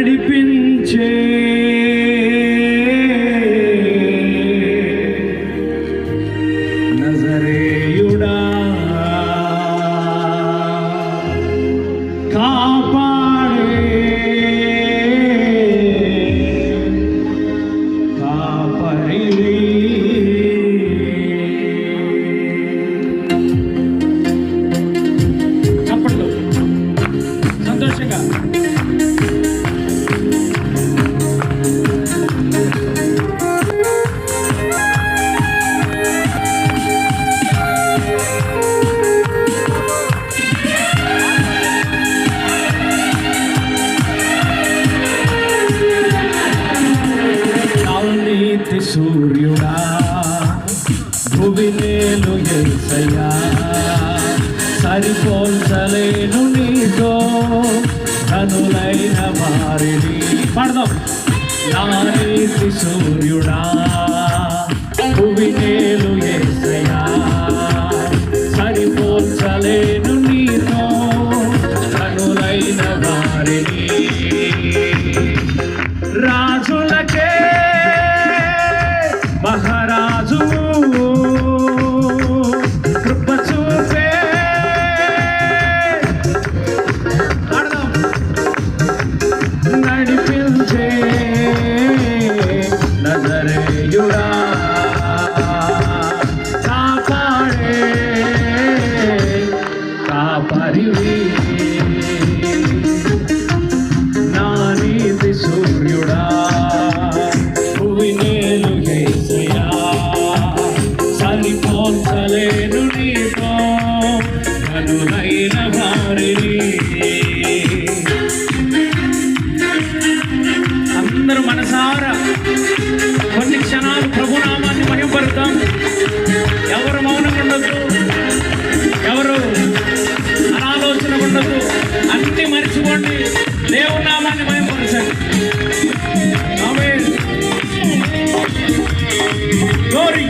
నడిపించే నజరేయుడా కాపాడే కాపరివి చప్పట్లు సంతోషంగా సూర్యుడా భువినేలు యేసయ్యా సరిపోల్చలేను నీతో కనులైన వారిని పాడదాం. నా నీతి సూర్యుడా భువినేలు యేసయ్యా సరిపోల్చలేను నీతో కనులైన వారిని రాజులకే మహారాజు కృప చూపే నడిపించే నజరేయుడా కాపాడే కాపరివి నా నీతి సూర్యుడా సరిపోల్చలేను నీతో కనులైన వారిని. అందరూ మనసారా కొన్ని క్షణాలు ప్రభునామాన్ని మహిమపడతాం. ఎవరు మౌనంగా ఉండొద్దు, ఎవరు అనాలోచన ఉండొద్దు, అన్ని మర్చిపోండి, దేవుని నామాన్ని మహిమపరచండి. ఆమేన్. గ్లోరీ.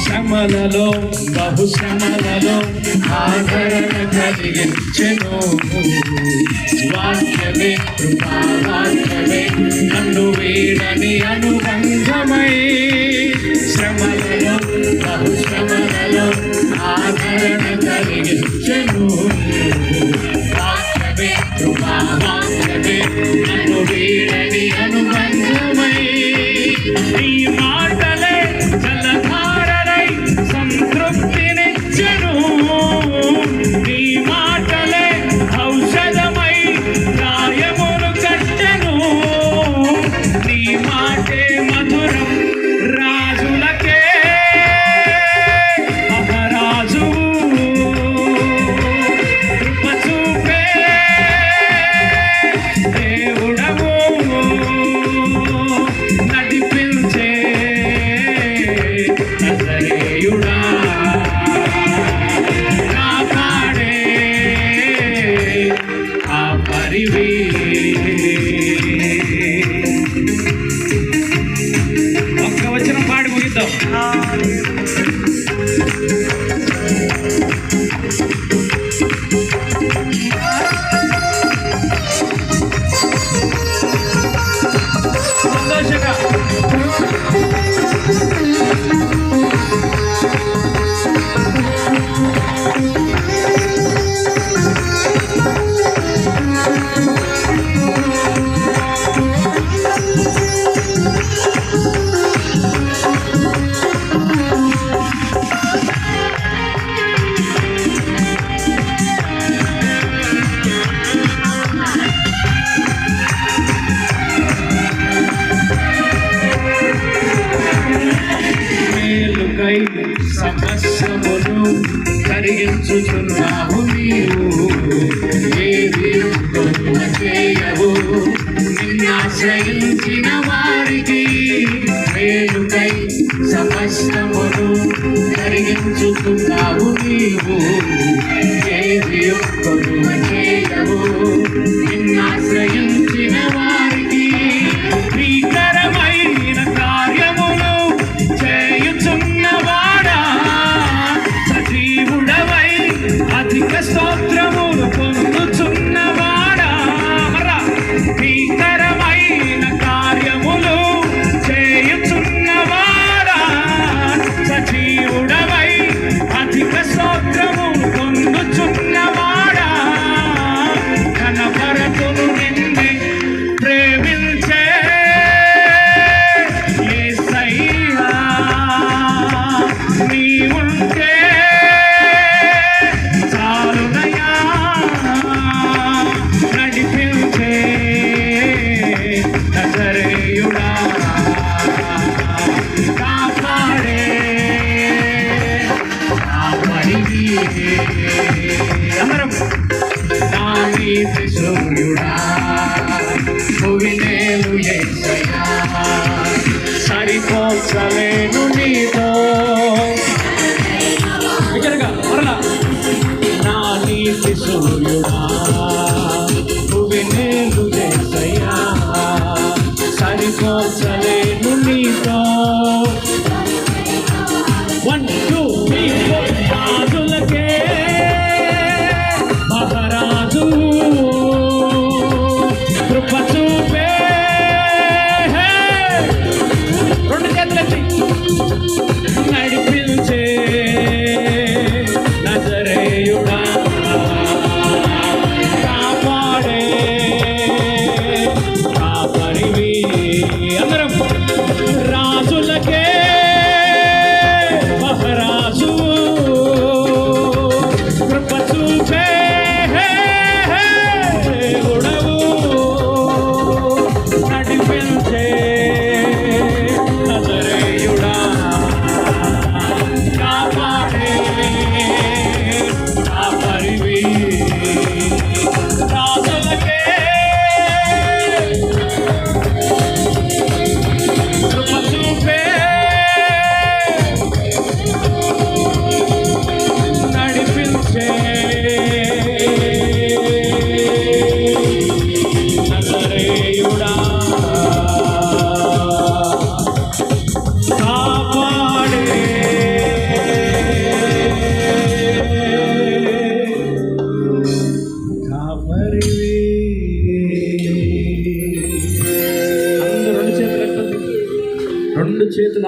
శ్రమలలో బహుశ్రమలలో ఆదరణ కలిగించెను వాక్యమే కృపావాక్యమే నన్ను వీడని అనుబంధమై. శ్రమలలో బహుశ్రమలలో ఆదరణ కలిగించెను వాక్యమే కృపావాక్యమే నన్ను వీడని అనుబంధమై. నీ మాటలే జలధారలై సంతృప్తినిచ్చెను, నీ మాటలే ఔషధమై గాయములు కట్టెను, నీ మాటే మధురం రాజులకే మహారాజు కృప చూపే దేవుడవు నడిపించే నజరేయుడా కాపాడే కాపరివి. ఒక్క వచనం పాడి ముగిద్దాం. సంతోషంగా సమస్యమును కరిగించుచున్నావు నీవు, ఏది చేయవు నిన్నాశ్రయించిన వారికి. మేలుకై సమస్తమును కరిగించుచున్నావు నీవు, ఏది చేయవు నిన్నాశ్రయించిన వారికి. నీ భీకరమైన కార్యములు చేయుచున్నవాడా, సజీవుడవై అధిక స్తోత్రము పొందుచున్నవాడా, కనపరతును నిన్నే ప్రేమించే యేసయ్యా, నీవుంటే చాలునయా, నడిపించే నజరేయుడా, కాపాడే కాపరివి అందరం నా నీతి సూర్యుడా, భువినేలు యేసయ్యా, సరిపోల్చలేను నీతో. దగ్గరగా మరలా నా నీతి సూర్యుడా, భువినేలు యేసయ్యా, సరిపోల్చలేను నీతో. 1 2 3 4 రాజులకే మహారాజు కృప చూపే, రెండు చేతులెత్తి నడిపించే నజరేయుడా, కాపాడే కాపరివి అందరం రాజులకే మహారాజు కృప చూపే దేవుడవు, నడిపించే నజరేయుడా, కాపాడే కాపరివి రాజులకే కృప చూపే నడిపించే నజరేయుడా, కాపాడే కాపరివి. అందరూ రెండు చేతులు ఎత్తండి. రెండు చేతులు